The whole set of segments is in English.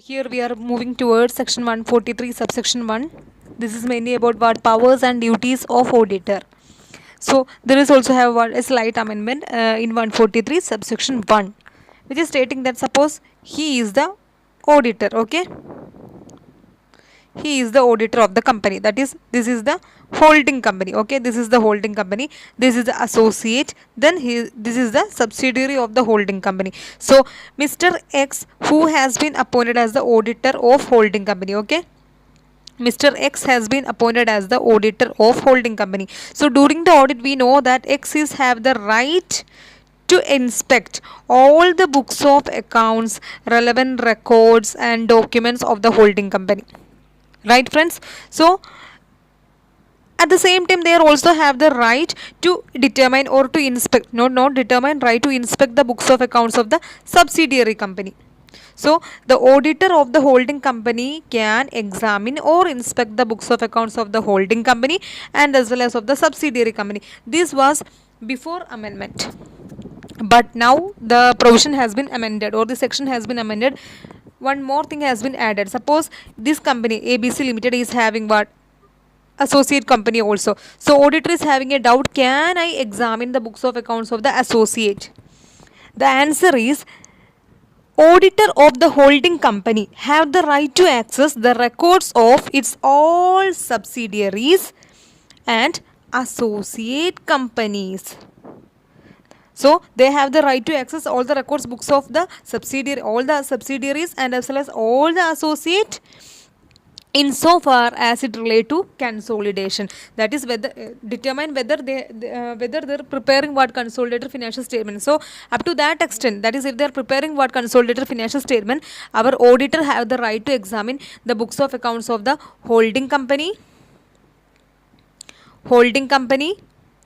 here we are moving towards section 143 subsection 1. This is mainly about what powers and duties of auditor. So there is also have a slight amendment in 143 subsection 1, which is stating that suppose he is the auditor, okay, he is the auditor of the company, that is this is the holding company, okay, this is the holding company, this is the associate, then this is the subsidiary of the holding company. So Mr. X, who has been appointed as the auditor of holding company, okay, Mr. X has been appointed as the auditor of holding company. So during the audit we know that X is have the right to inspect all the books of accounts, relevant records and documents of the holding company. Right, friends? So at the same time they also have the right to determine or to inspect, not determine, right to inspect the books of accounts of the subsidiary company. So the auditor of the holding company can examine or inspect the books of accounts of the holding company and as well as of the subsidiary company. This was before amendment, but now the provision has been amended or the section has been amended. One more thing has been added. Suppose this company ABC Limited is having what? Associate company also. So auditor is having a doubt, can I examine the books of accounts of the associate? The answer is auditor of the holding company have the right to access the records of its all subsidiaries and associate companies. So they have the right to access all the records books of the subsidiary, all the subsidiaries and as well as all the associate insofar as it relate to consolidation. That is whether determine whether they're preparing what consolidated financial statement. So up to that extent, that is if they're preparing what consolidated financial statement, our auditor have the right to examine the books of accounts of the holding company,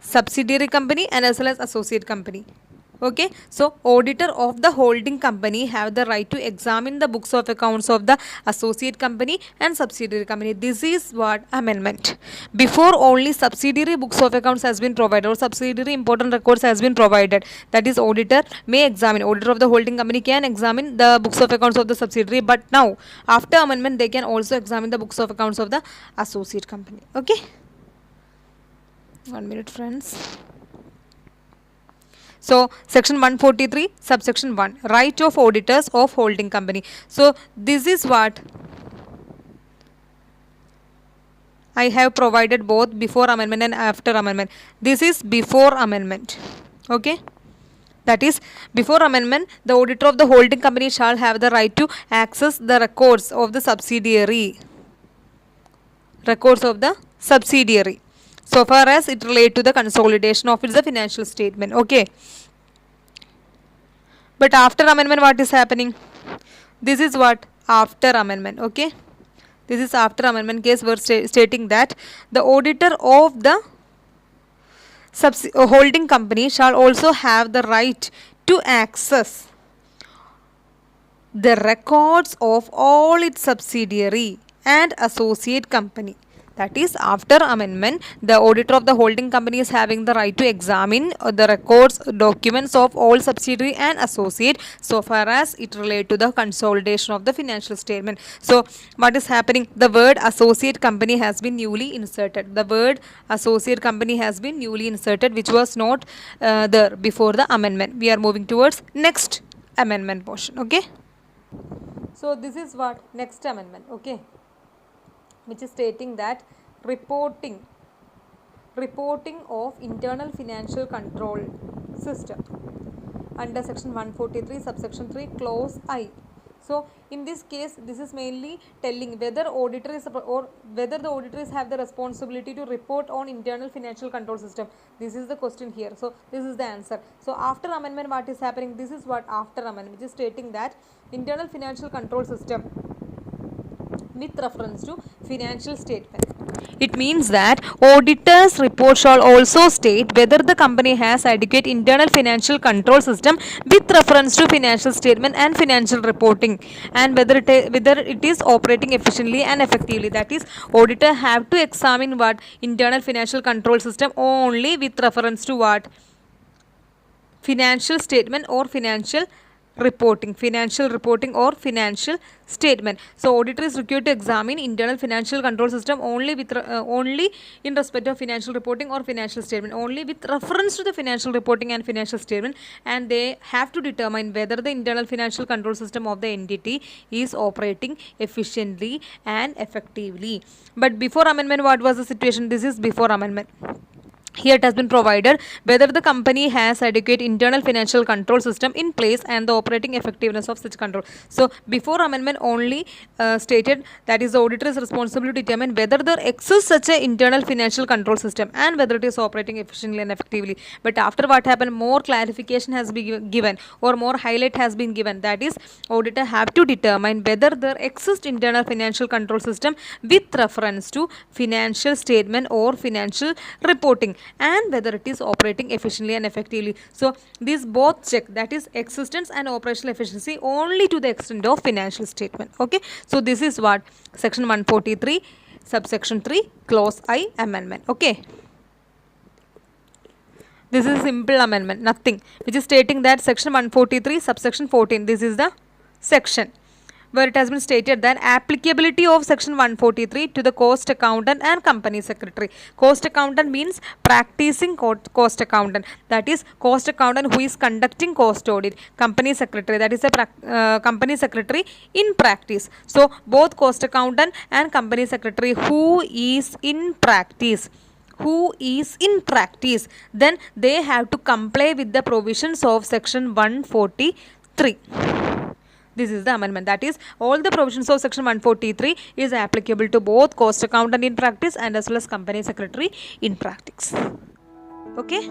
subsidiary company and as well as associate company. Okay, so auditor of the holding company have the right to examine the books of accounts of the associate company and subsidiary company. This is what amendment. Before only subsidiary books of accounts has been provided or subsidiary important records has been provided, that is auditor may examine, auditor of the holding company can examine the books of accounts of the subsidiary, but now after amendment they can also examine the books of accounts of the associate company. Okay, 1 minute, friends. So section 143 subsection 1, right of auditors of holding company. So this is what I have provided both before amendment and after amendment. This is before amendment. Okay, that is before amendment the auditor of the holding company shall have the right to access the records of the subsidiary, so far as it relate to the consolidation of its financial statement. Okay, but after amendment what is happening? This is what after amendment. Okay, this is after amendment case we are stating that the auditor of the holding company shall also have the right to access the records of all its subsidiary and associate company. That is after amendment the auditor of the holding company is having the right to examine the records, documents of all subsidiary and associate so far as it relate to the consolidation of the financial statement. So what is happening? The word associate company has been newly inserted. The word associate company has been newly inserted, which was not there before the amendment. We are moving towards next amendment portion. Okay, so this is what next amendment. Okay, which is stating that reporting of internal financial control system under section 143 subsection 3 clause I. So in this case this is mainly telling whether auditor is or whether the auditors have the responsibility to report on internal financial control system. This is the question here. So this is the answer. So after amendment what is happening? This is what after amendment, which is stating that internal financial control system with reference to financial statement. It means that auditor's report shall also state whether the company has adequate internal financial control system with reference to financial statement and financial reporting, and whether it is operating efficiently and effectively. That is, auditor have to examine what internal financial control system only with reference to what? Financial statement or financial reporting, financial reporting or financial statement. So auditor is required to examine internal financial control system only with only in respect of financial reporting or financial statement, only with reference to the financial reporting and financial statement, and they have to determine whether the internal financial control system of the entity is operating efficiently and effectively. But before amendment, what was the situation? This is before amendment. Here it has been provided whether the company has adequate internal financial control system in place and the operating effectiveness of such control. So before amendment only stated that is the auditor is responsible to determine whether there exists such an internal financial control system and whether it is operating efficiently and effectively. But after what happened, more clarification has been given or more highlight has been given, that is auditor have to determine whether there exists internal financial control system with reference to financial statement or financial reporting and whether it is operating efficiently and effectively. So these both check, that is existence and operational efficiency, only to the extent of financial statement. Okay, so this is what section 143 subsection 3 clause I amendment. Okay, this is simple amendment, nothing, which is stating that section 143 subsection 14, this is the section where it has been stated that applicability of section 143 to the cost accountant and company secretary. Cost accountant means practicing cost accountant, that is cost accountant who is conducting cost audit. Company secretary, that is a company secretary in practice. So both cost accountant and company secretary who is in practice, then they have to comply with the provisions of section 143. This is the amendment, that is all the provisions of section 143 is applicable to both cost accountant in practice and as well as company secretary in practice. Okay.